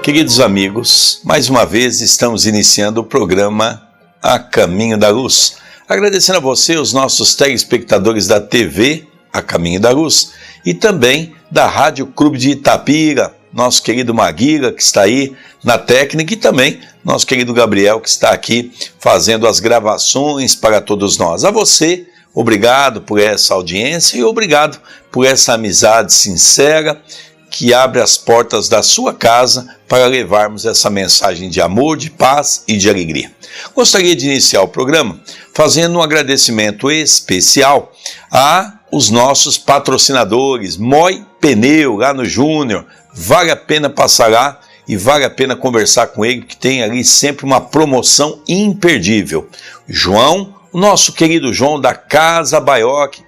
Queridos amigos, mais uma vez estamos iniciando o programa A Caminho da Luz. Agradecendo a você, os nossos telespectadores da TV A Caminho da Luz e também da Rádio Clube de Itapira, nosso querido Maguila, que está aí na técnica, e também nosso querido Gabriel, que está aqui fazendo as gravações para todos nós. A você, obrigado por essa audiência e obrigado por essa amizade sincera que abre as portas da sua casa para levarmos essa mensagem de amor, de paz e de alegria. Gostaria de iniciar o programa fazendo um agradecimento especial aos nossos patrocinadores, Moi Pneu, lá no Júnior. Vale a pena passar lá e vale a pena conversar com ele, que tem ali sempre uma promoção imperdível. João, o nosso querido João da Casa Baioque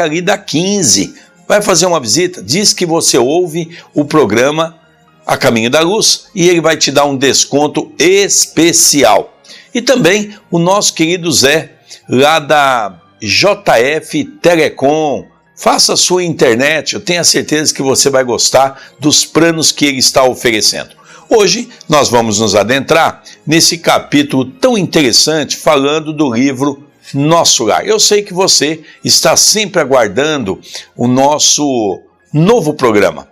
ali da 15, vai fazer uma visita, diz que você ouve o programa A Caminho da Luz e ele vai te dar um desconto especial. E também o nosso querido Zé, lá da JF Telecom. Faça a sua internet, eu tenho a certeza que você vai gostar dos planos que ele está oferecendo. Hoje nós vamos nos adentrar nesse capítulo tão interessante falando do livro Nosso Lar. Eu sei que você está sempre aguardando o nosso novo programa.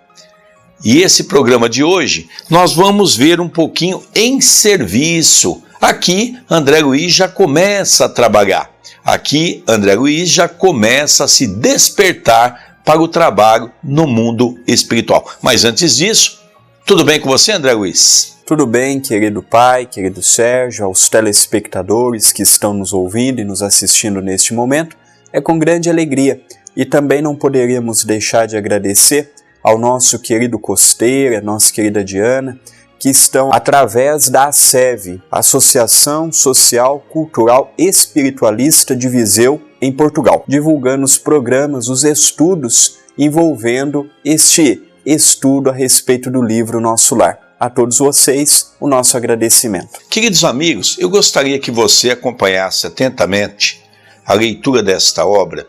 E esse programa de hoje nós vamos ver um pouquinho em serviço. Aqui André Luiz já começa a trabalhar. Aqui, André Luiz já começa a se despertar para o trabalho no mundo espiritual. Mas antes disso, tudo bem com você, André Luiz? Tudo bem, querido pai, querido Sérgio, aos telespectadores que estão nos ouvindo e nos assistindo neste momento. É com grande alegria e também não poderíamos deixar de agradecer ao nosso querido Costeira, nossa querida Diana, que estão através da ASEV, Associação Social, Cultural Espiritualista de Viseu, em Portugal, divulgando os programas, os estudos envolvendo este estudo a respeito do livro Nosso Lar. A todos vocês, o nosso agradecimento. Queridos amigos, eu gostaria que você acompanhasse atentamente a leitura desta obra,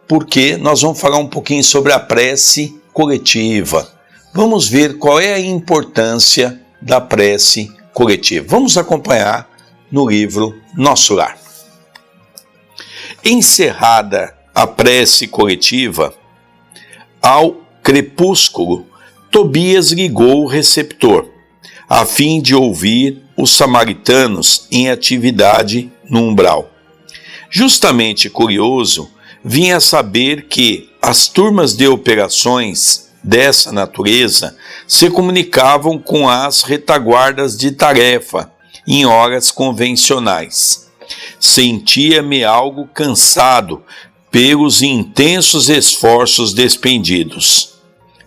porque nós vamos falar um pouquinho sobre a prece coletiva. Vamos ver qual é a importância da prece coletiva. Vamos acompanhar no livro Nosso Lar. Encerrada a prece coletiva, ao crepúsculo, Tobias ligou o receptor, a fim de ouvir os samaritanos em atividade no umbral. Justamente curioso, vinha saber que as turmas de operações dessa natureza se comunicavam com as retaguardas de tarefa em horas convencionais. Sentia-me algo cansado pelos intensos esforços despendidos,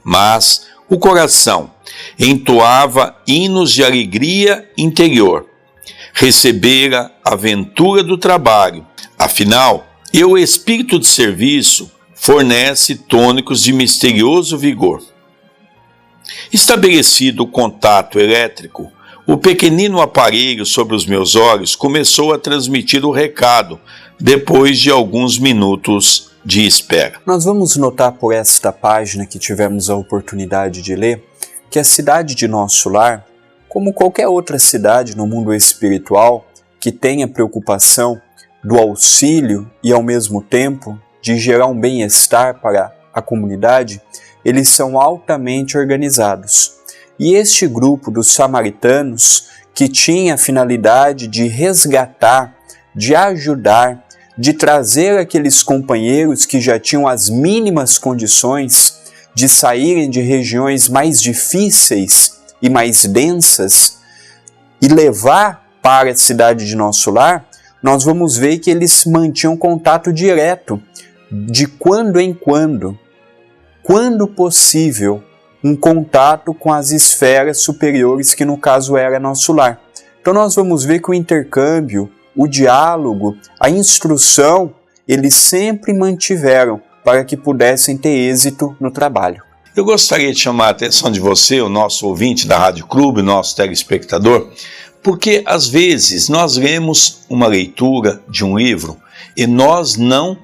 mas o coração entoava hinos de alegria interior. Recebera a ventura do trabalho, afinal, o espírito de serviço fornece tônicos de misterioso vigor. Estabelecido o contato elétrico, o pequenino aparelho sobre os meus olhos começou a transmitir o recado depois de alguns minutos de espera. Nós vamos notar por esta página que tivemos a oportunidade de ler que a cidade de Nosso Lar, como qualquer outra cidade no mundo espiritual que tenha preocupação do auxílio e ao mesmo tempo de gerar um bem-estar para a comunidade, eles são altamente organizados. E este grupo dos samaritanos, que tinha a finalidade de resgatar, de ajudar, de trazer aqueles companheiros que já tinham as mínimas condições de saírem de regiões mais difíceis e mais densas e levar para a cidade de Nosso Lar, nós vamos ver que eles mantinham contato direto, de quando em quando possível, um contato com as esferas superiores, que no caso era Nosso Lar. Então nós vamos ver que o intercâmbio, o diálogo, a instrução, eles sempre mantiveram para que pudessem ter êxito no trabalho. Eu gostaria de chamar a atenção de você, o nosso ouvinte da Rádio Clube, o nosso telespectador, porque às vezes nós lemos uma leitura de um livro e nós não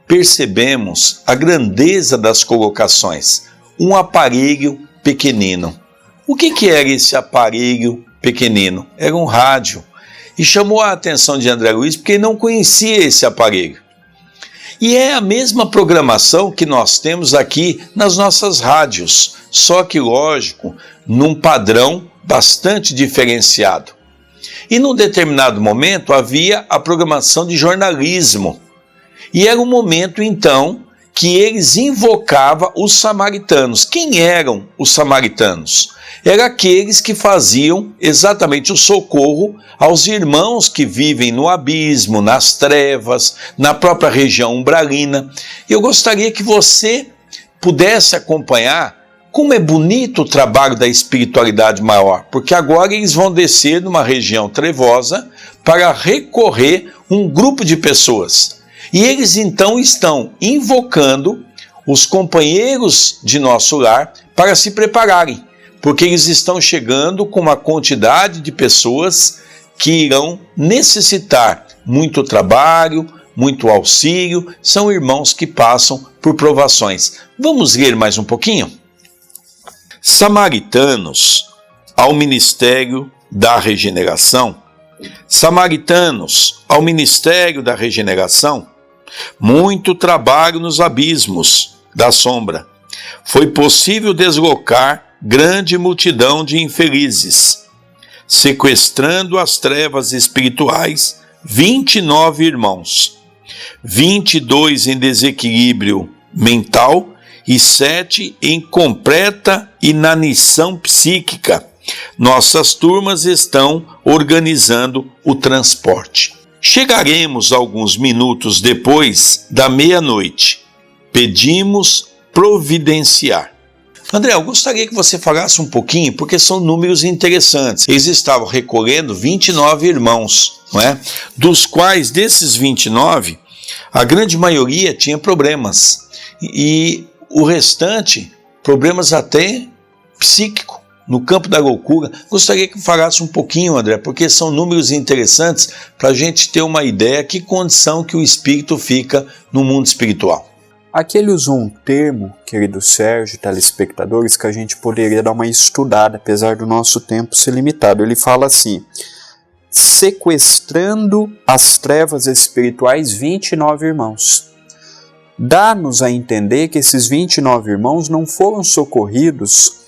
percebemos a grandeza das colocações. Um aparelho pequenino, O que era esse aparelho pequenino? Era um rádio. E chamou a atenção de André Luiz porque ele não conhecia esse aparelho. E é a mesma programação que nós temos aqui nas nossas rádios, só que, lógico, num padrão bastante diferenciado. E num determinado momento havia a programação de jornalismo. E era um momento, então, que eles invocavam os samaritanos. Quem eram os samaritanos? Eram aqueles que faziam exatamente o socorro aos irmãos que vivem no abismo, nas trevas, na própria região umbralina. Eu gostaria que você pudesse acompanhar como é bonito o trabalho da espiritualidade maior, porque agora eles vão descer numa região trevosa para recorrer um grupo de pessoas. E eles então estão invocando os companheiros de nosso lar para se prepararem, porque eles estão chegando com uma quantidade de pessoas que irão necessitar muito trabalho, muito auxílio, são irmãos que passam por provações. Vamos ler mais um pouquinho? Samaritanos ao Ministério da Regeneração. Samaritanos ao Ministério da Regeneração. Muito trabalho nos abismos da sombra. Foi possível deslocar grande multidão de infelizes, sequestrando as trevas espirituais 29 irmãos, 22 em desequilíbrio mental e 7 em completa inanição psíquica. Nossas turmas estão organizando o transporte. Chegaremos alguns minutos depois da meia-noite. Pedimos providenciar. André, eu gostaria que você falasse um pouquinho, porque são números interessantes. Eles estavam recolhendo 29 irmãos, não é? Dos quais, desses 29, a grande maioria tinha problemas. E o restante, problemas até psíquicos, no campo da loucura. Gostaria que falasse um pouquinho, André, porque são números interessantes para a gente ter uma ideia que condição que o espírito fica no mundo espiritual. Aqui ele usou um termo, querido Sérgio, telespectadores, que a gente poderia dar uma estudada, apesar do nosso tempo ser limitado. Ele fala assim: sequestrando as trevas espirituais 29 irmãos. Dá-nos a entender que esses 29 irmãos não foram socorridos,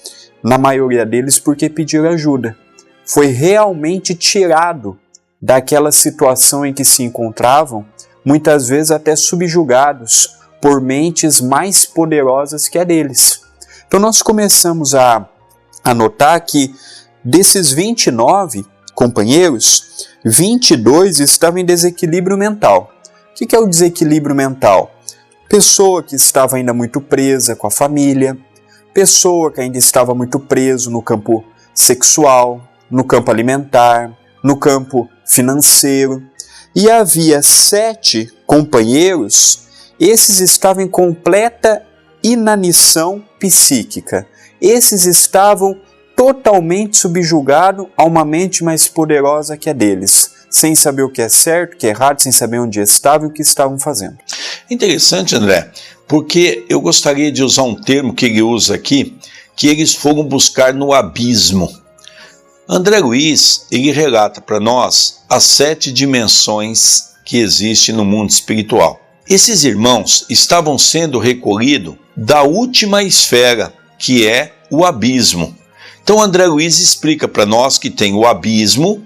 na maioria deles, porque pediram ajuda. Foi realmente tirado daquela situação em que se encontravam, muitas vezes até subjugados por mentes mais poderosas que a deles. Então nós começamos a notar que desses 29 companheiros, 22 estavam em desequilíbrio mental. O que é o desequilíbrio mental? Pessoa que estava ainda muito presa com a família, pessoa que ainda estava muito preso no campo sexual, no campo alimentar, no campo financeiro. E havia 7 companheiros. Esses estavam em completa inanição psíquica. Esses estavam totalmente subjugados a uma mente mais poderosa que a deles, sem saber o que é certo, o que é errado, sem saber onde estavam e o que estavam fazendo. Interessante, André, porque eu gostaria de usar um termo que ele usa aqui, que eles foram buscar no abismo. André Luiz, ele relata para nós as 7 dimensões que existem no mundo espiritual. Esses irmãos estavam sendo recolhidos da última esfera, que é o abismo. Então André Luiz explica para nós que tem o abismo,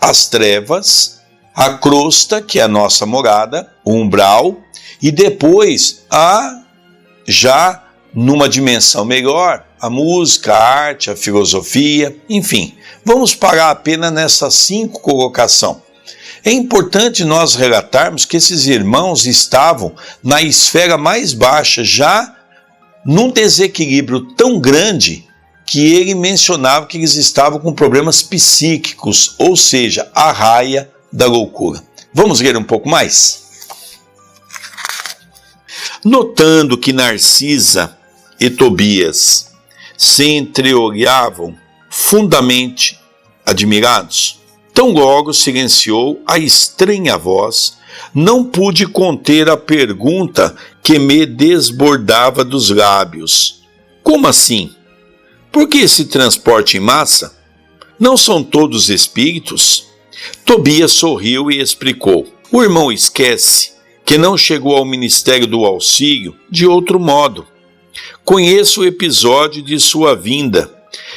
as trevas, a crosta, que é a nossa morada, o umbral, e depois já numa dimensão melhor, a música, a arte, a filosofia, enfim. Vamos parar apenas nessas 5 colocações. É importante nós relatarmos que esses irmãos estavam na esfera mais baixa, já num desequilíbrio tão grande que ele mencionava que eles estavam com problemas psíquicos, ou seja, a raia da loucura. Vamos ler um pouco mais? Notando que Narcisa e Tobias se entreolhavam fundamente admirados, tão logo silenciou a estranha voz, não pude conter a pergunta que me desbordava dos lábios. Como assim? Por que esse transporte em massa? Não são todos espíritos? Tobias sorriu e explicou. O irmão esquece que não chegou ao Ministério do Auxílio de outro modo. Conheço o episódio de sua vinda.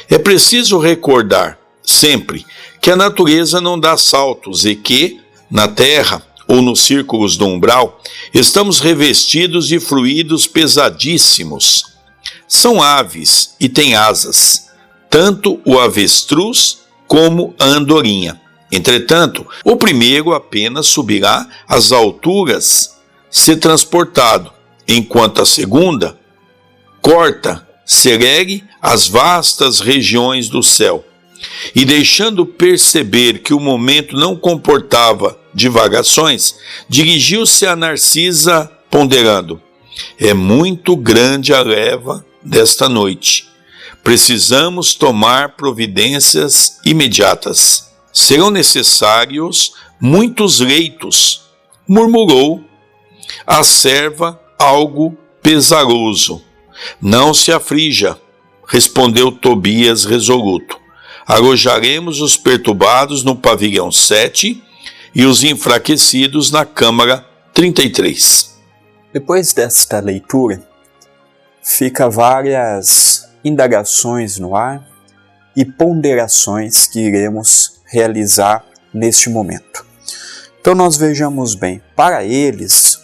É preciso recordar, sempre, que a natureza não dá saltos e que, na Terra ou nos círculos do umbral, estamos revestidos de fluidos pesadíssimos. São aves e têm asas, tanto o avestruz como a andorinha. Entretanto, o primeiro apenas subirá às alturas, ser transportado, enquanto a segunda segue as vastas regiões do céu. E deixando perceber que o momento não comportava divagações, dirigiu-se a Narcisa, ponderando: é muito grande a leva desta noite. Precisamos tomar providências imediatas. Serão necessários muitos leitos, murmurou a serva, algo pesaroso. Não se aflija, respondeu Tobias resoluto. Alojaremos os perturbados no pavilhão 7 e os enfraquecidos na câmara 33. Depois desta leitura, fica várias indagações no ar e ponderações que iremos realizar neste momento. Então nós vejamos bem, para eles,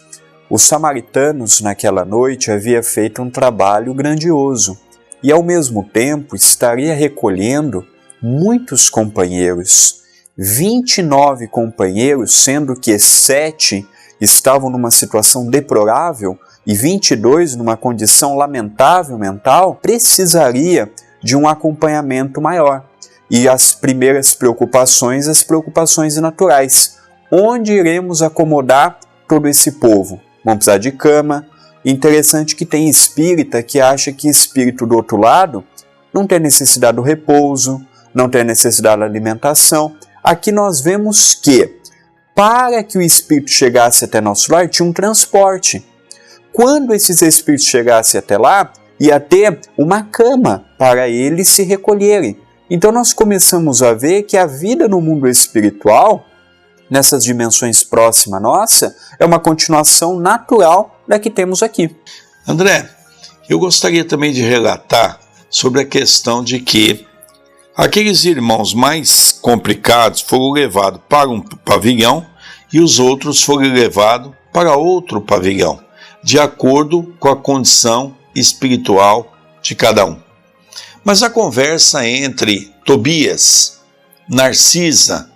os samaritanos naquela noite haviam feito um trabalho grandioso e ao mesmo tempo estaria recolhendo muitos companheiros, 29 companheiros, sendo que 7 estavam numa situação deplorável e 22 numa condição lamentável mental, precisaria de um acompanhamento maior. E as primeiras preocupações, as preocupações naturais. Onde iremos acomodar todo esse povo? Vamos precisar de cama. Interessante que tem espírita que acha que espírito do outro lado não tem necessidade do repouso, não tem necessidade da alimentação. Aqui nós vemos que, para que o espírito chegasse até nosso lar, tinha um transporte. Quando esses espíritos chegassem até lá, ia ter uma cama para eles se recolherem. Então nós começamos a ver que a vida no mundo espiritual, nessas dimensões próximas nossa, é uma continuação natural da que temos aqui. André, eu gostaria também de relatar sobre a questão de que aqueles irmãos mais complicados foram levados para um pavilhão e os outros foram levados para outro pavilhão, de acordo com a condição espiritual de cada um. Mas a conversa entre Tobias, Narcisa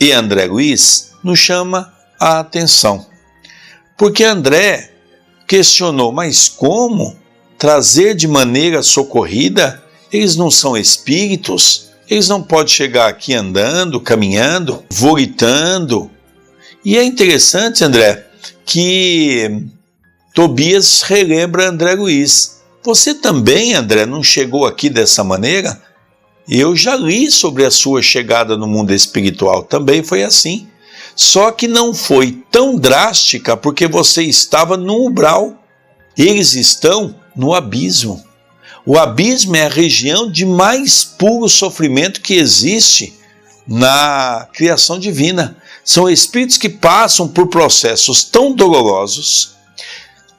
e André Luiz nos chama a atenção. Porque André questionou, mas como trazer de maneira socorrida? Eles não são espíritos? Eles não podem chegar aqui andando, caminhando, vomitando? E é interessante, André, que Tobias relembra André Luiz. Você também, André, não chegou aqui dessa maneira? Eu já li sobre a sua chegada no mundo espiritual, também foi assim. Só que não foi tão drástica porque você estava no umbral. Eles estão no abismo. O abismo é a região de mais puro sofrimento que existe na criação divina. São espíritos que passam por processos tão dolorosos,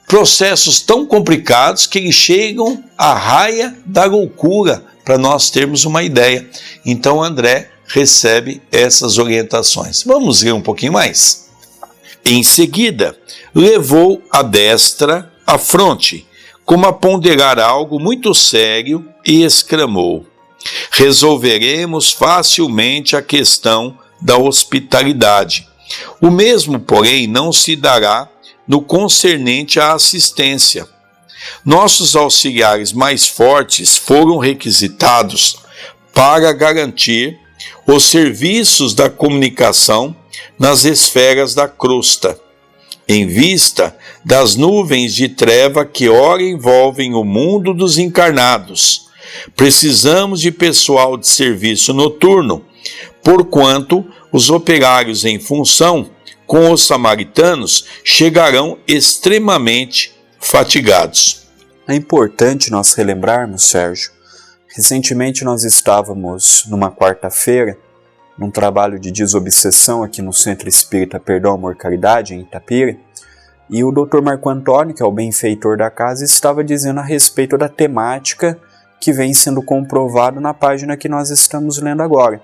processos tão complicados que eles chegam à raia da loucura, para nós termos uma ideia. Então André recebe essas orientações. Vamos ler um pouquinho mais. Em seguida, levou a destra à fronte, como a ponderar algo muito sério, e exclamou: resolveremos facilmente a questão da hospitalidade. O mesmo, porém, não se dará no concernente à assistência. Nossos auxiliares mais fortes foram requisitados para garantir os serviços da comunicação nas esferas da crosta, em vista das nuvens de treva que ora envolvem o mundo dos encarnados. Precisamos de pessoal de serviço noturno, porquanto os operários em função com os samaritanos chegarão extremamente fatigados. É importante nós relembrarmos, Sérgio, Recentemente nós estávamos numa quarta-feira, num trabalho de desobsessão aqui no Centro Espírita Perdão, Amor, Caridade, em Itapira, e o Dr. Marco Antônio, que é o benfeitor da casa, estava dizendo a respeito da temática que vem sendo comprovado na página que nós estamos lendo agora.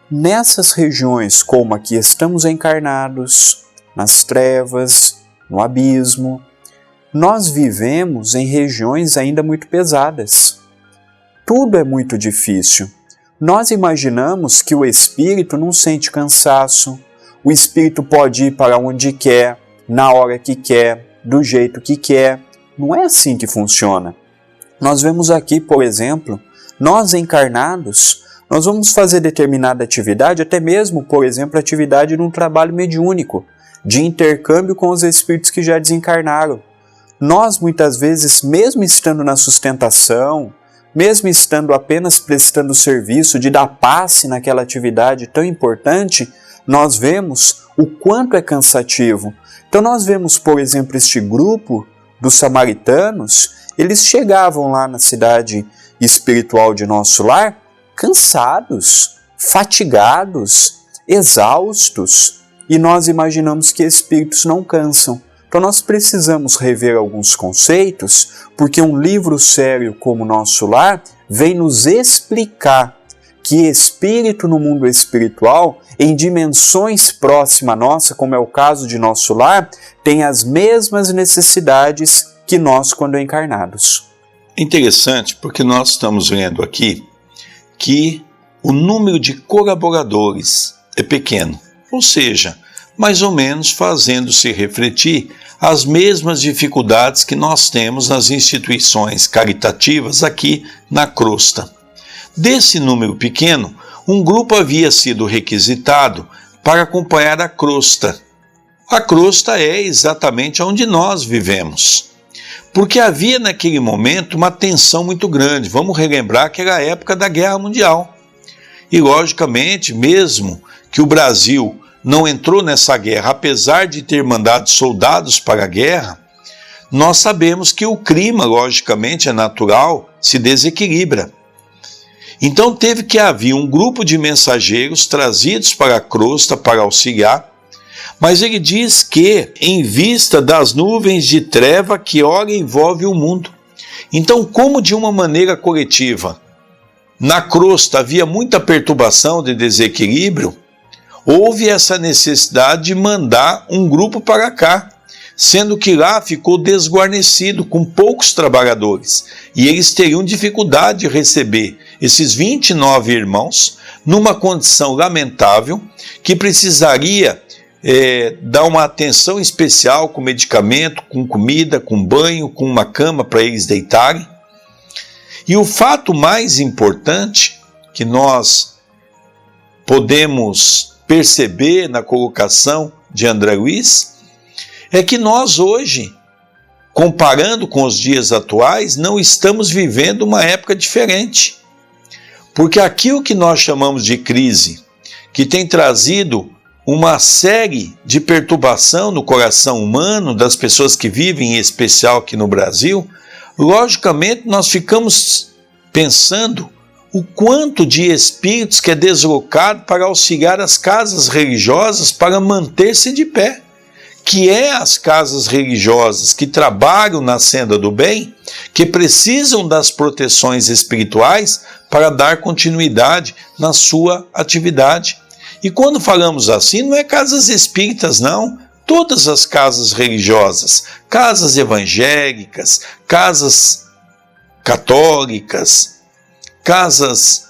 Nessas regiões, como aqui estamos encarnados, nas trevas, no abismo, nós vivemos em regiões ainda muito pesadas. Tudo é muito difícil. Nós imaginamos que o espírito não sente cansaço, o espírito pode ir para onde quer, na hora que quer, do jeito que quer. Não é assim que funciona. Nós vemos aqui, por exemplo, nós encarnados, nós vamos fazer determinada atividade, até mesmo, por exemplo, atividade num trabalho mediúnico, de intercâmbio com os espíritos que já desencarnaram. Nós, muitas vezes, mesmo estando na sustentação, mesmo estando apenas prestando serviço de dar passe naquela atividade tão importante, nós vemos o quanto é cansativo. Então nós vemos, por exemplo, este grupo dos samaritanos, eles chegavam lá na cidade espiritual de Nosso Lar cansados, fatigados, exaustos, e nós imaginamos que espíritos não cansam. Então nós precisamos rever alguns conceitos, porque um livro sério como Nosso Lar vem nos explicar que espírito no mundo espiritual, em dimensões próximas a nossa, como é o caso de Nosso Lar, tem as mesmas necessidades que nós quando encarnados. Interessante, porque nós estamos vendo aqui que o número de colaboradores é pequeno, ou seja, mais ou menos fazendo-se refletir as mesmas dificuldades que nós temos nas instituições caritativas aqui na crosta. Desse número pequeno, um grupo havia sido requisitado para acompanhar a crosta. A crosta é exatamente onde nós vivemos. Porque havia naquele momento uma tensão muito grande. Vamos relembrar que era a época da Guerra Mundial. E logicamente, mesmo que o Brasil não entrou nessa guerra, apesar de ter mandado soldados para a guerra, nós sabemos que o clima, logicamente, é natural, se desequilibra. Então teve que haver um grupo de mensageiros trazidos para a crosta para auxiliar, mas ele diz que, em vista das nuvens de treva que ora envolve o mundo. Então, como de uma maneira coletiva, na crosta havia muita perturbação de desequilíbrio, houve essa necessidade de mandar um grupo para cá, sendo que lá ficou desguarnecido, com poucos trabalhadores, e eles teriam dificuldade de receber esses 29 irmãos, numa condição lamentável, que precisaria dar uma atenção especial com medicamento, com comida, com banho, com uma cama para eles deitarem. E o fato mais importante que nós podemos perceber na colocação de André Luiz é que nós hoje, comparando com os dias atuais, não estamos vivendo uma época diferente. Porque aquilo que nós chamamos de crise, que tem trazido uma série de perturbação no coração humano das pessoas que vivem, em especial aqui no Brasil, logicamente nós ficamos pensando o quanto de espíritos que é deslocado para auxiliar as casas religiosas para manter-se de pé, que é as casas religiosas que trabalham na senda do bem, que precisam das proteções espirituais para dar continuidade na sua atividade. E quando falamos assim, não é casas espíritas, não. Todas as casas religiosas, casas evangélicas, casas católicas, casas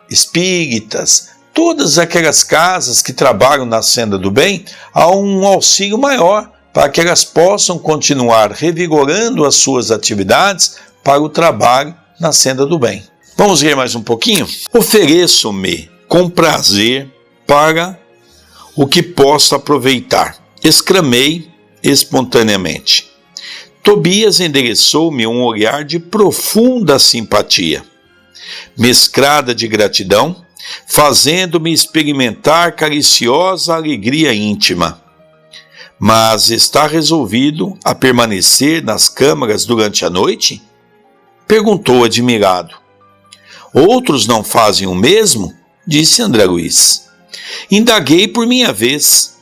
espíritas, todas aquelas casas que trabalham na senda do bem, há um auxílio maior para que elas possam continuar revigorando as suas atividades para o trabalho na senda do bem. Vamos ler mais um pouquinho? Ofereço-me com prazer para o que possa aproveitar. Exclamei espontaneamente. Tobias endereçou-me um olhar de profunda simpatia, mesclada de gratidão, fazendo-me experimentar cariciosa alegria íntima. Mas está resolvido a permanecer nas câmaras durante a noite? Perguntou admirado. Outros não fazem o mesmo? Disse André Luiz. Indaguei por minha vez.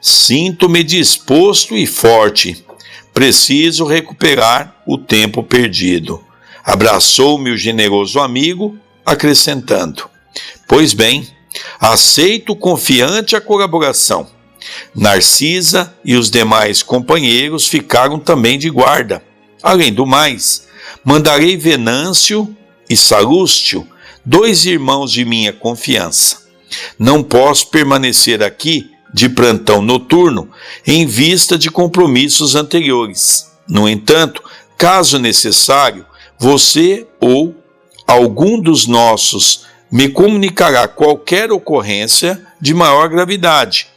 Sinto-me disposto e forte. Preciso recuperar o tempo perdido. Abraçou-me o generoso amigo, acrescentando. Pois bem, aceito confiante a colaboração. Narcisa e os demais companheiros ficaram também de guarda. Além do mais, mandarei Venâncio e Salústio, 2 irmãos de minha confiança. Não posso permanecer aqui de plantão noturno em vista de compromissos anteriores. No entanto, caso necessário, você ou algum dos nossos me comunicará qualquer ocorrência de maior gravidade.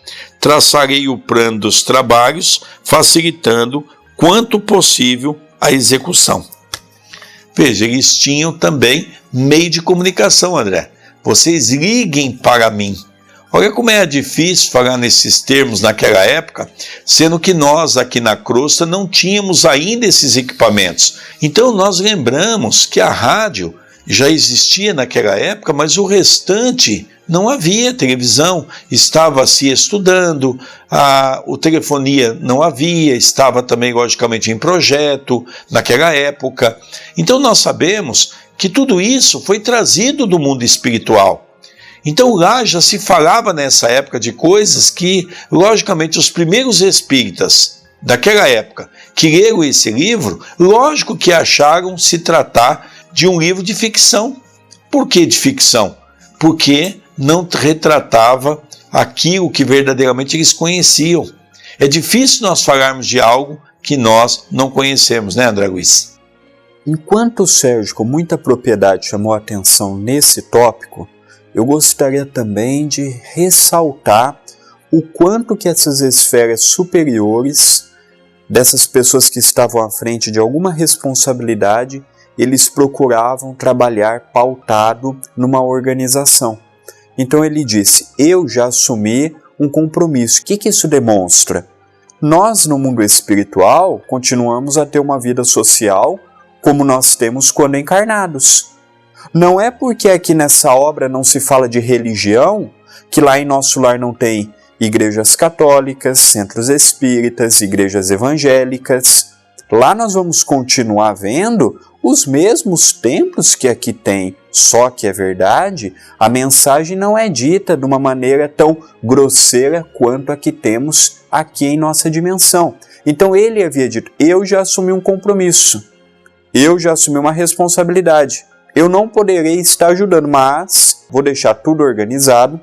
Traçarei o plano dos trabalhos, facilitando quanto possível a execução. Veja, eles tinham também meio de comunicação, André. Vocês liguem para mim. Olha como era difícil falar nesses termos naquela época, sendo que nós aqui na crosta não tínhamos ainda esses equipamentos. Então nós lembramos que a rádio já existia naquela época, mas o restante não havia televisão, estava se estudando, o telefonia não havia, estava também logicamente em projeto naquela época. Então nós sabemos que tudo isso foi trazido do mundo espiritual. Então lá já se falava nessa época de coisas que, logicamente, os primeiros espíritas daquela época que leram esse livro, lógico que acharam se tratar de um livro de ficção. Por que de ficção? Porque não retratava aquilo que verdadeiramente eles conheciam. É difícil nós falarmos de algo que nós não conhecemos, né, André Luiz? Enquanto o Sérgio, com muita propriedade, chamou a atenção nesse tópico, eu gostaria também de ressaltar o quanto que essas esferas superiores, dessas pessoas que estavam à frente de alguma responsabilidade, eles procuravam trabalhar pautado numa organização. Então ele disse, eu já assumi um compromisso. O que isso demonstra? Nós, no mundo espiritual, continuamos a ter uma vida social como nós temos quando encarnados. Não é porque aqui nessa obra não se fala de religião, que lá em Nosso Lar não tem igrejas católicas, centros espíritas, igrejas evangélicas. Lá nós vamos continuar vendo os mesmos templos que aqui tem, só que é verdade, a mensagem não é dita de uma maneira tão grosseira quanto a que temos aqui em nossa dimensão. Então ele havia dito, eu já assumi um compromisso, eu já assumi uma responsabilidade, eu não poderei estar ajudando, mas vou deixar tudo organizado,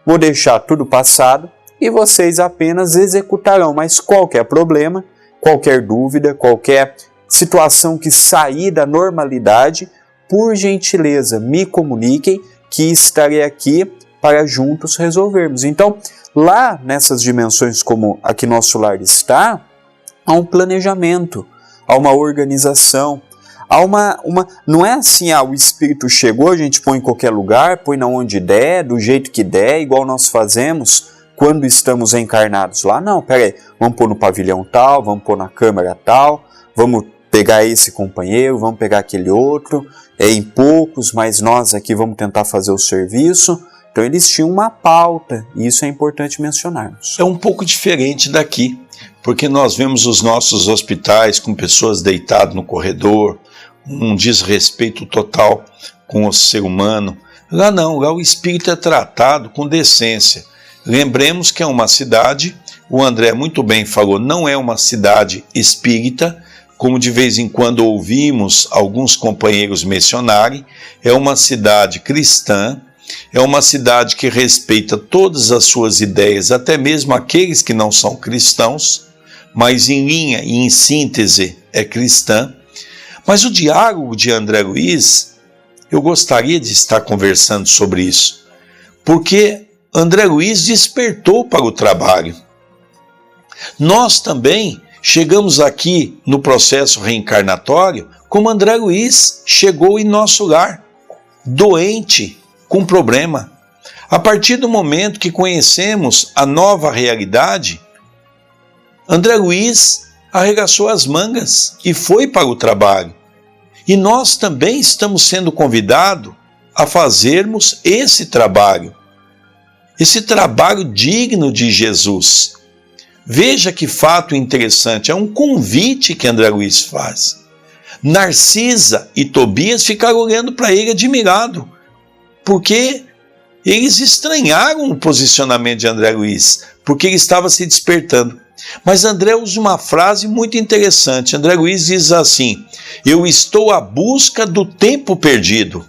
vou deixar tudo passado e vocês apenas executarão, mas qualquer problema, qualquer dúvida, qualquer situação que sair da normalidade, por gentileza, me comuniquem que estarei aqui para juntos resolvermos. Então, lá nessas dimensões como aqui Nosso Lar está, há um planejamento, há uma organização, há não é assim, o espírito chegou, a gente põe em qualquer lugar, põe na onde der, do jeito que der, igual nós fazemos quando estamos encarnados lá. Não, peraí, vamos pôr no pavilhão tal, vamos pôr na câmara tal, vamos pegar esse companheiro, vamos pegar aquele outro, em poucos, mas nós aqui vamos tentar fazer o serviço. Então eles tinham uma pauta, e isso é importante mencionarmos. É um pouco diferente daqui, porque nós vemos os nossos hospitais com pessoas deitadas no corredor, um desrespeito total com o ser humano. Lá não, lá o espírito é tratado com decência. Lembremos que é uma cidade, o André muito bem falou, não é uma cidade espírita, como de vez em quando ouvimos alguns companheiros mencionarem, é uma cidade cristã, é uma cidade que respeita todas as suas ideias, até mesmo aqueles que não são cristãos, mas em linha e em síntese é cristã. Mas o diálogo de André Luiz, eu gostaria de estar conversando sobre isso, porque André Luiz despertou para o trabalho. Nós também chegamos aqui no processo reencarnatório como André Luiz chegou em Nosso Lar, doente, com problema. A partir do momento que conhecemos a nova realidade, André Luiz arregaçou as mangas e foi para o trabalho. E nós também estamos sendo convidados a fazermos esse trabalho digno de Jesus. Veja que fato interessante, é um convite que André Luiz faz. Narcisa e Tobias ficaram olhando para ele admirado, porque eles estranharam o posicionamento de André Luiz, porque ele estava se despertando. Mas André usa uma frase muito interessante. André Luiz diz assim: eu estou à busca do tempo perdido.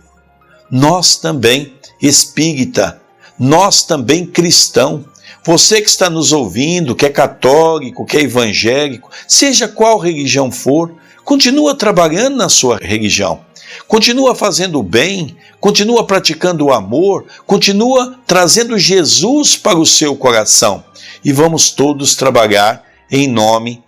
Nós também, espírita, nós também cristão, você que está nos ouvindo, que é católico, que é evangélico, seja qual religião for, continua trabalhando na sua religião, continua fazendo o bem, continua praticando o amor, continua trazendo Jesus para o seu coração. E vamos todos trabalhar em nome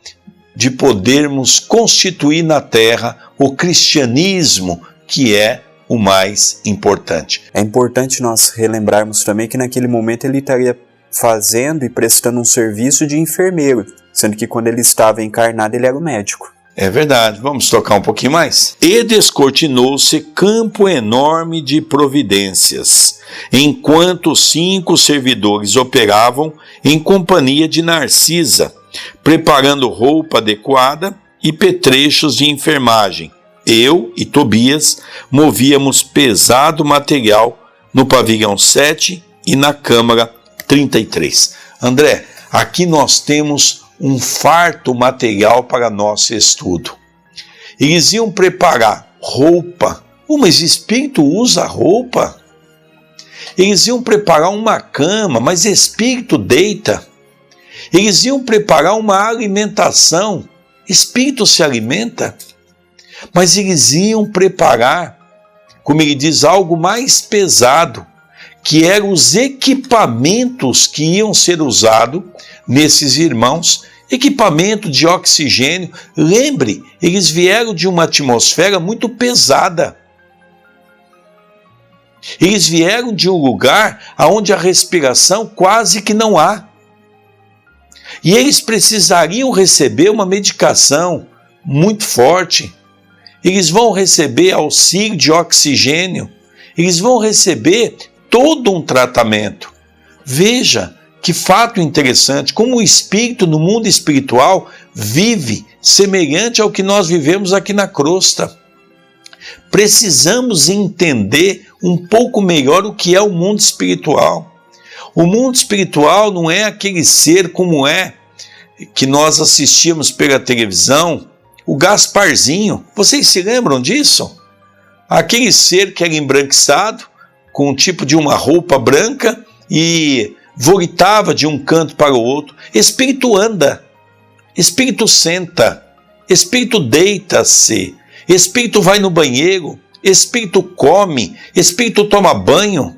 de podermos constituir na terra o cristianismo, que é o mais importante. É importante nós relembrarmos também que naquele momento ele estaria fazendo e prestando um serviço de enfermeiro, sendo que quando ele estava encarnado ele era o médico. É verdade, vamos tocar um pouquinho mais? E descortinou-se campo enorme de providências, enquanto 5 servidores operavam em companhia de Narcisa, preparando roupa adequada e petrechos de enfermagem. Eu e Tobias movíamos pesado material no pavilhão 7 e na câmara 33. André, aqui nós temos um farto material para nosso estudo. Eles iam preparar roupa. Mas espírito usa roupa? Eles iam preparar uma cama, mas espírito deita. Eles iam preparar uma alimentação. Espírito se alimenta. Mas eles iam preparar, como ele diz, algo mais pesado, que eram os equipamentos que iam ser usados nesses irmãos, equipamento de oxigênio. Lembre, eles vieram de uma atmosfera muito pesada. Eles vieram de um lugar onde a respiração quase que não há. E eles precisariam receber uma medicação muito forte. Eles vão receber auxílio de oxigênio. Eles vão receber todo um tratamento. Veja que fato interessante, como o espírito no mundo espiritual vive semelhante ao que nós vivemos aqui na crosta. Precisamos entender um pouco melhor o que é o mundo espiritual. O mundo espiritual não é aquele ser como é que nós assistíamos pela televisão, o Gasparzinho. Vocês se lembram disso? Aquele ser que era embranquiçado, com um tipo de uma roupa branca e vomitava de um canto para o outro. Espírito anda, espírito senta, espírito deita-se, espírito vai no banheiro, espírito come, espírito toma banho.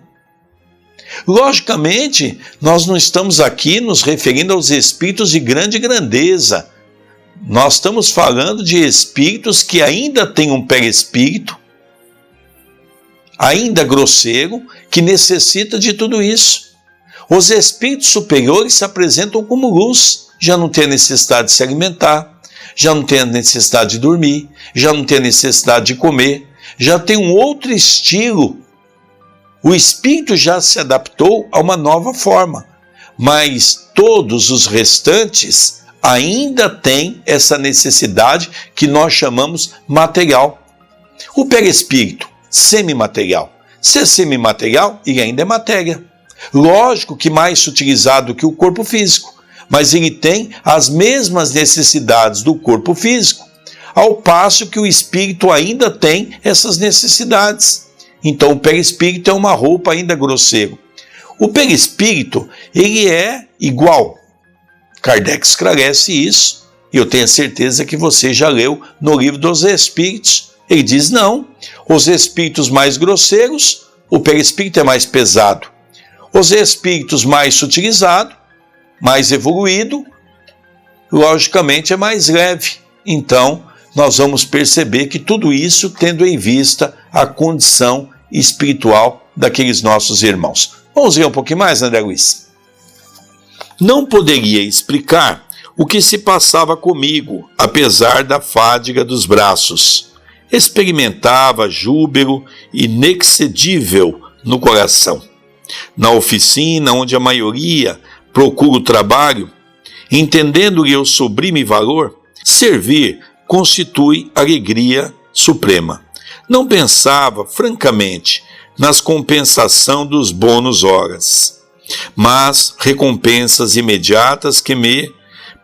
Logicamente, nós não estamos aqui nos referindo aos espíritos de grande grandeza. Nós estamos falando de espíritos que ainda têm um perispírito, ainda grosseiro, que necessita de tudo isso. Os espíritos superiores se apresentam como luz, já não tem a necessidade de se alimentar, já não tem a necessidade de dormir, já não tem a necessidade de comer, já tem um outro estilo. O espírito já se adaptou a uma nova forma, mas todos os restantes ainda têm essa necessidade que nós chamamos material. O perispírito, semimaterial. Se é semimaterial, ele ainda é matéria. Lógico que mais sutilizado que o corpo físico, mas ele tem as mesmas necessidades do corpo físico, ao passo que o espírito ainda tem essas necessidades. Então o perispírito é uma roupa ainda grosseiro. O perispírito, ele é igual. Kardec esclarece isso, e eu tenho certeza que você já leu no livro dos Espíritos. Ele diz não, os espíritos mais grosseiros, o perispírito é mais pesado. Os espíritos mais sutilizados, mais evoluído, logicamente é mais leve. Então, nós vamos perceber que tudo isso tendo em vista a condição espiritual daqueles nossos irmãos. Vamos ver um pouquinho mais, André Luiz? Não poderia explicar o que se passava comigo, apesar da fadiga dos braços. experimentava júbilo inexcedível no coração. Na oficina, onde a maioria procura o trabalho, entendendo-lhe o sublime valor, servir constitui alegria suprema. Não pensava, francamente, nas compensação dos bônus horas, mas recompensas imediatas que me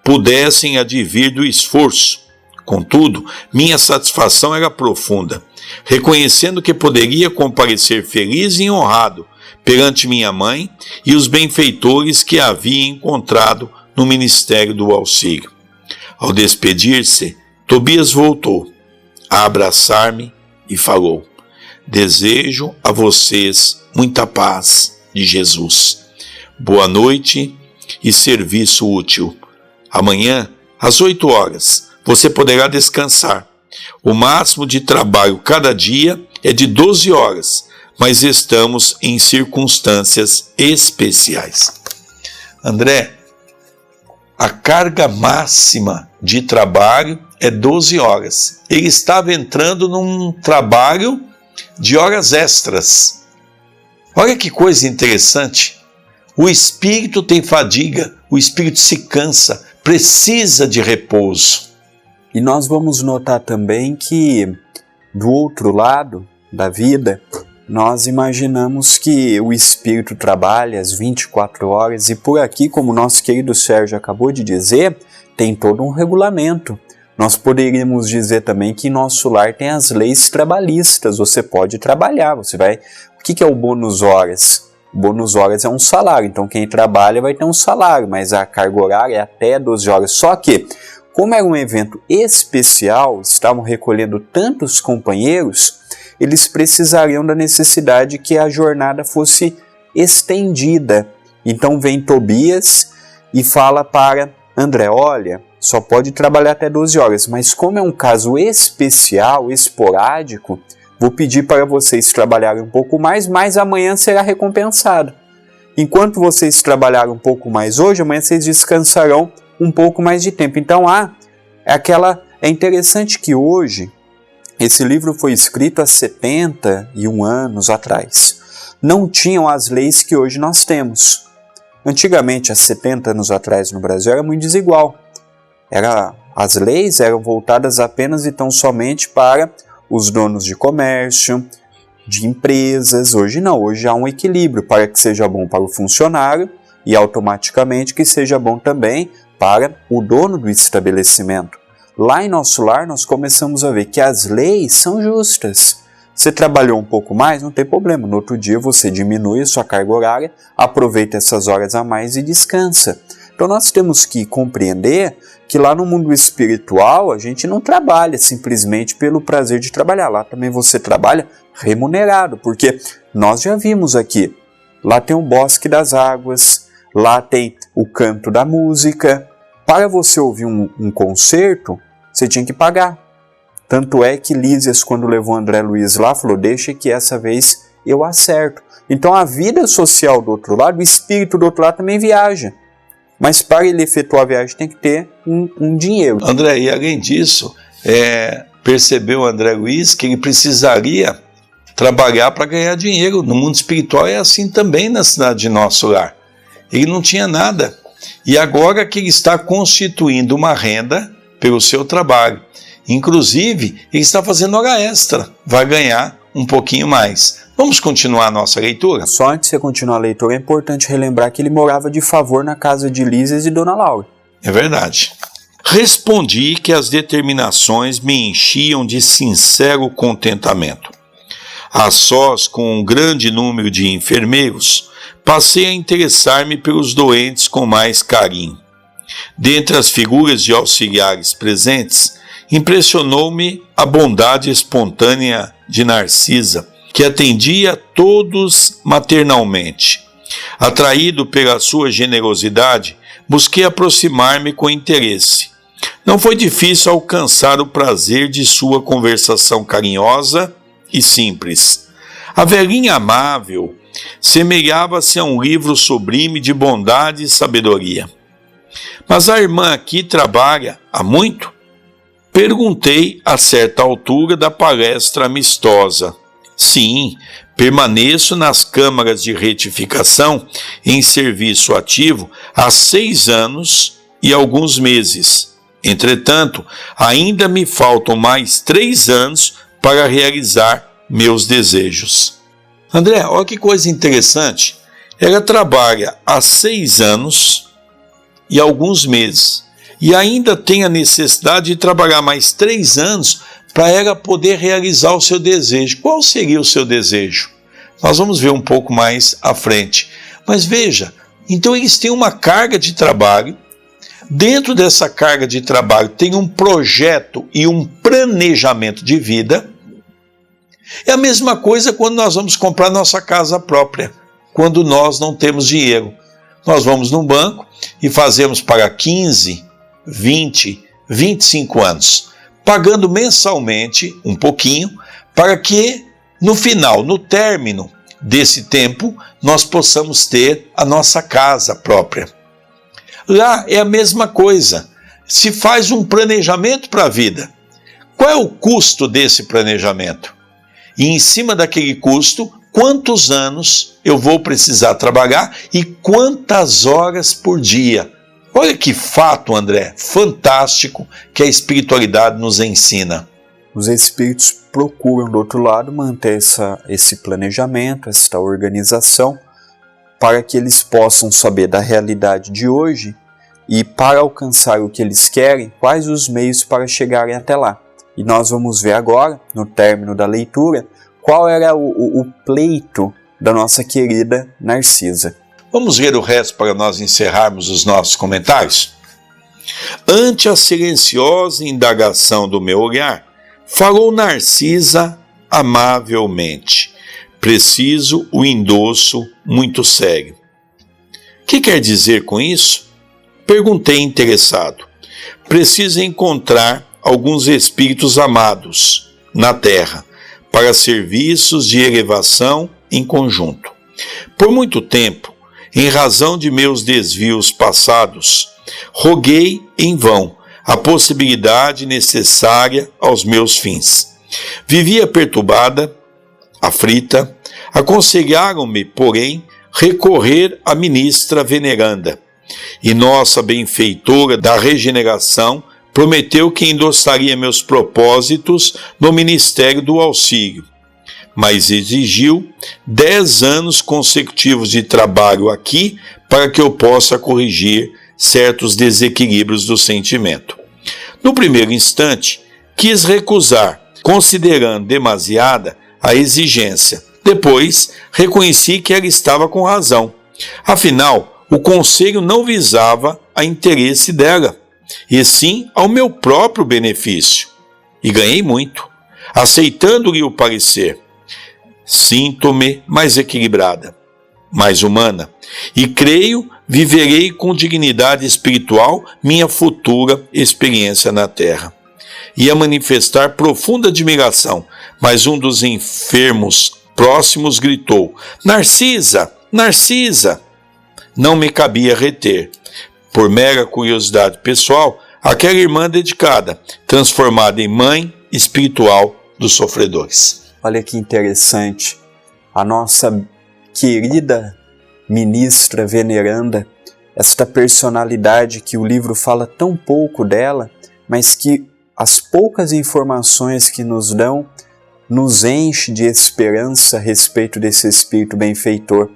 pudessem advir do esforço. Contudo, minha satisfação era profunda, reconhecendo que poderia comparecer feliz e honrado perante minha mãe e os benfeitores que havia encontrado no ministério do auxílio. Ao despedir-se, Tobias voltou a abraçar-me e falou: desejo a vocês muita paz de Jesus. Boa noite e serviço útil. Amanhã, às 8 horas, você poderá descansar. O máximo de trabalho cada dia é de 12 horas, mas estamos em circunstâncias especiais. André, a carga máxima de trabalho é 12 horas. Ele estava entrando num trabalho de horas extras. Olha que coisa interessante. O espírito tem fadiga, o espírito se cansa, precisa de repouso. E nós vamos notar também que, do outro lado da vida, nós imaginamos que o espírito trabalha às 24 horas e por aqui, como nosso querido Sérgio acabou de dizer, tem todo um regulamento. Nós poderíamos dizer também que em nosso lar tem as leis trabalhistas, você pode trabalhar, você vai... O que é o bônus horas? O bônus horas é um salário, então quem trabalha vai ter um salário, mas a carga horária é até 12 horas. Só que, como era um evento especial, estavam recolhendo tantos companheiros, eles precisariam da necessidade que a jornada fosse estendida. Então vem Tobias e fala para André: olha, só pode trabalhar até 12 horas, mas como é um caso especial, esporádico, vou pedir para vocês trabalharem um pouco mais, mas amanhã será recompensado. Enquanto vocês trabalharem um pouco mais hoje, amanhã vocês descansarão um pouco mais de tempo. Então é interessante que hoje, esse livro foi escrito há 71 anos atrás. Não tinham as leis que hoje nós temos. Antigamente, há 70 anos atrás no Brasil, era muito desigual. As leis eram voltadas apenas e tão somente para os donos de comércio, de empresas. Hoje não, hoje há um equilíbrio para que seja bom para o funcionário e automaticamente que seja bom também para o dono do estabelecimento. Lá em nosso lar nós começamos a ver que as leis são justas. Você trabalhou um pouco mais, não tem problema. No outro dia você diminui a sua carga horária, aproveita essas horas a mais e descansa. Então nós temos que compreender que lá no mundo espiritual a gente não trabalha simplesmente pelo prazer de trabalhar. Lá também você trabalha remunerado, porque nós já vimos aqui, lá tem o bosque das águas, lá tem o canto da música. Para você ouvir um concerto, você tinha que pagar. Tanto é que Lísias, quando levou André Luiz lá, falou: deixa que essa vez eu acerto. Então a vida social do outro lado, o espírito do outro lado também viaja. Mas para ele efetuar a viagem tem que ter um dinheiro. André, e além disso, percebeu André Luiz que ele precisaria trabalhar para ganhar dinheiro. No mundo espiritual é assim também na cidade de Nosso Lar. Ele não tinha nada. E agora que ele está constituindo uma renda pelo seu trabalho. Inclusive, ele está fazendo hora extra. Vai ganhar um pouquinho mais. Vamos continuar a nossa leitura? Só antes de você continuar a leitura, é importante relembrar que ele morava de favor na casa de Lísias e Dona Laura. É verdade. Respondi que as determinações me enchiam de sincero contentamento. A sós com um grande número de enfermeiros, passei a interessar-me pelos doentes com mais carinho. Dentre as figuras de auxiliares presentes, impressionou-me a bondade espontânea de Narcisa, que atendia a todos maternalmente. Atraído pela sua generosidade, busquei aproximar-me com interesse. Não foi difícil alcançar o prazer de sua conversação carinhosa e simples. A velhinha amável semelhava-se a um livro sublime de bondade e sabedoria. Mas a irmã aqui trabalha há muito? Perguntei a certa altura da palestra amistosa. Sim, permaneço nas câmaras de retificação em serviço ativo há 6 anos e alguns meses. Entretanto, ainda me faltam mais 3 anos para realizar meus desejos. André, olha que coisa interessante. Ela trabalha há 6 anos e alguns meses e ainda tem a necessidade de trabalhar mais 3 anos para ela poder realizar o seu desejo. Qual seria o seu desejo? Nós vamos ver um pouco mais à frente. Mas veja, então eles têm uma carga de trabalho. Dentro dessa carga de trabalho tem um projeto e um planejamento de vida. É a mesma coisa quando nós vamos comprar nossa casa própria, quando nós não temos dinheiro. Nós vamos num banco e fazemos para 15, 20, 25 anos, pagando mensalmente um pouquinho, para que no final, no término desse tempo, nós possamos ter a nossa casa própria. Lá é a mesma coisa, se faz um planejamento para a vida. Qual é o custo desse planejamento? E em cima daquele custo, quantos anos eu vou precisar trabalhar e quantas horas por dia? Olha que fato, André, fantástico que a espiritualidade nos ensina. Os espíritos procuram, do outro lado, manter esse planejamento, esta organização, para que eles possam saber da realidade de hoje e, para alcançar o que eles querem, quais os meios para chegarem até lá. E nós vamos ver agora, no término da leitura, qual era o pleito da nossa querida Narcisa. Vamos ler o resto para nós encerrarmos os nossos comentários? Ante a silenciosa indagação do meu olhar, falou Narcisa amavelmente. Preciso o endosso muito sério. Que quer dizer com isso? Perguntei interessado. Preciso encontrar alguns espíritos amados na Terra para serviços de elevação em conjunto. Por muito tempo, em razão de meus desvios passados, roguei em vão a possibilidade necessária aos meus fins. Vivia perturbada, aflita, aconselharam-me, porém, recorrer à ministra veneranda, e nossa benfeitora da regeneração prometeu que endossaria meus propósitos no Ministério do Auxílio, mas exigiu 10 anos consecutivos de trabalho aqui para que eu possa corrigir certos desequilíbrios do sentimento. No primeiro instante, quis recusar, considerando demasiada a exigência. Depois, reconheci que ela estava com razão. Afinal, o conselho não visava a interesse dela, e sim ao meu próprio benefício. E ganhei muito, aceitando-lhe o parecer. Sinto-me mais equilibrada, mais humana, e creio viverei com dignidade espiritual minha futura experiência na Terra. Ia manifestar profunda admiração, mas um dos enfermos próximos gritou: Narcisa, Narcisa! Não me cabia reter, por mera curiosidade pessoal, aquela irmã dedicada, transformada em mãe espiritual dos sofredores. Olha que interessante, a nossa querida ministra veneranda, esta personalidade que o livro fala tão pouco dela, mas que as poucas informações que nos dão nos enche de esperança a respeito desse espírito benfeitor.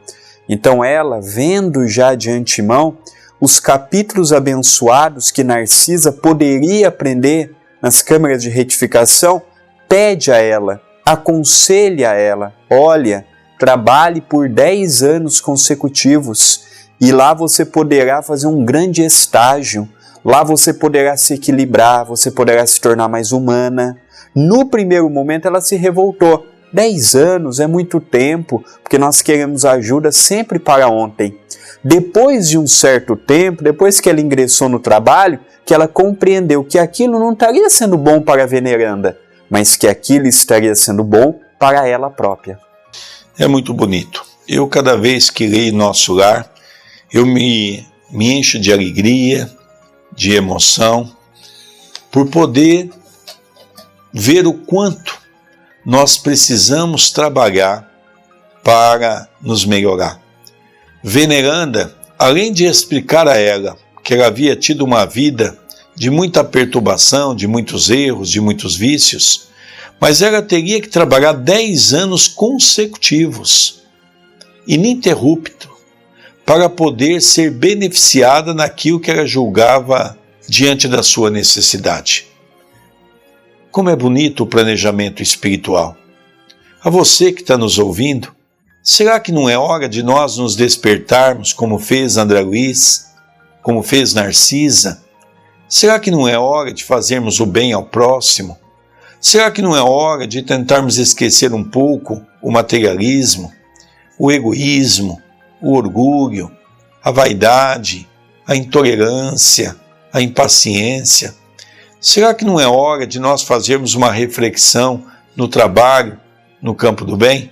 Então ela, vendo já de antemão os capítulos abençoados que Narcisa poderia aprender nas câmaras de retificação, pede a ela, aconselha a ela: olha, trabalhe por 10 anos consecutivos e lá você poderá fazer um grande estágio, lá você poderá se equilibrar, você poderá se tornar mais humana. No primeiro momento ela se revoltou. 10 anos é muito tempo, porque nós queremos ajuda sempre para ontem. Depois de um certo tempo, depois que ela ingressou no trabalho, que ela compreendeu que aquilo não estaria sendo bom para a veneranda, mas que aquilo estaria sendo bom para ela própria. É muito bonito. Eu, cada vez que leio Nosso Lar, eu me encho de alegria, de emoção, por poder ver o quanto nós precisamos trabalhar para nos melhorar. Veneranda, além de explicar a ela que ela havia tido uma vida de muita perturbação, de muitos erros, de muitos vícios, mas ela teria que trabalhar 10 anos consecutivos, ininterrupto, para poder ser beneficiada naquilo que ela julgava diante da sua necessidade. Como é bonito o planejamento espiritual. A você que está nos ouvindo, será que não é hora de nós nos despertarmos como fez André Luiz, como fez Narcisa? Será que não é hora de fazermos o bem ao próximo? Será que não é hora de tentarmos esquecer um pouco o materialismo, o egoísmo, o orgulho, a vaidade, a intolerância, a impaciência? Será que não é hora de nós fazermos uma reflexão no trabalho, no campo do bem?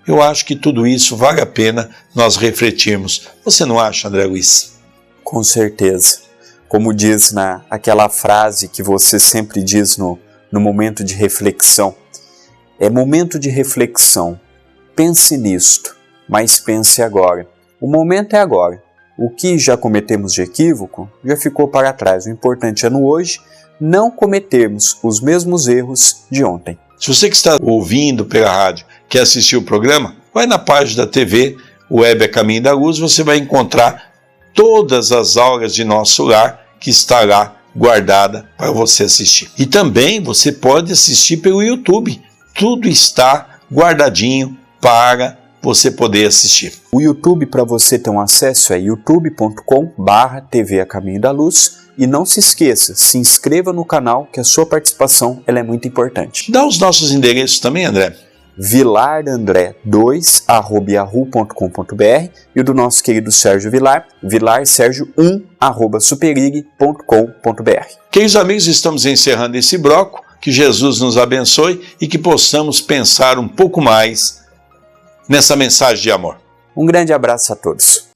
Eu acho que tudo isso vale a pena nós refletirmos. Você não acha, André Luiz? Com certeza. Como diz aquela frase que você sempre diz no momento de reflexão. É momento de reflexão. Pense nisto, mas pense agora. O momento é agora. O que já cometemos de equívoco já ficou para trás. O importante é no hoje não cometermos os mesmos erros de ontem. Se você que está ouvindo pela rádio quer assistir o programa, vai na página da TV, Web A Caminho da Luz, você vai encontrar todas as aulas de Nosso Lar que está lá guardada para você assistir. E também você pode assistir pelo YouTube. Tudo está guardadinho para você poder assistir. O YouTube, para você ter um acesso, é youtube.com/TV A Caminho da Luz. E não se esqueça, se inscreva no canal, que a sua participação ela é muito importante. Dá os nossos endereços também, André. vilarandré2@yahoo.com.br e o do nosso querido Sérgio Vilar, vilarsergio1@superig.com.br. Queridos amigos, estamos encerrando esse bloco. Que Jesus nos abençoe e que possamos pensar um pouco mais nessa mensagem de amor. Um grande abraço a todos.